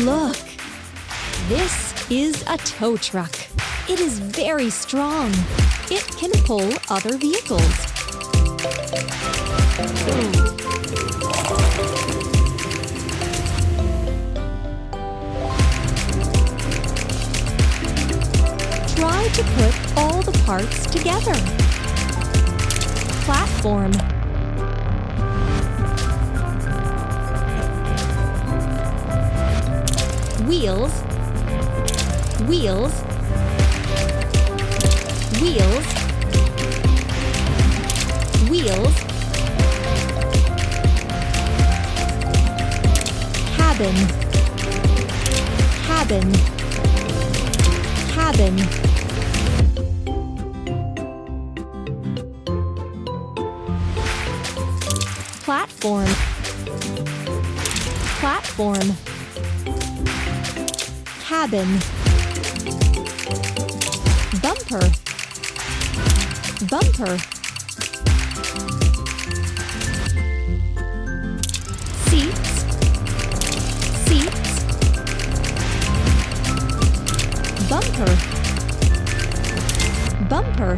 Look! This is a tow truck. It is very strong. It can pull other vehicles. Try to put all the parts together. Platform. Wheels. Wheels. Wheels. Wheels. Cabin. Cabin. Cabin. Platform. Platform. Cabin. Bumper. Bumper. Seats. Seats. Bumper. Bumper.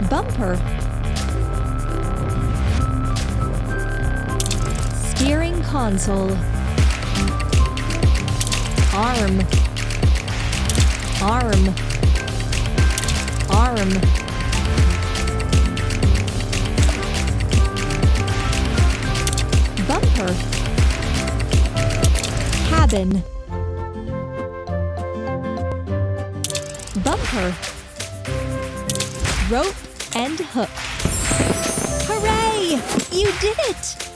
Bumper. Steering console. Arm. Arm. Arm. Bumper. Cabin. Bumper. Rope and hook. Hooray! You did it!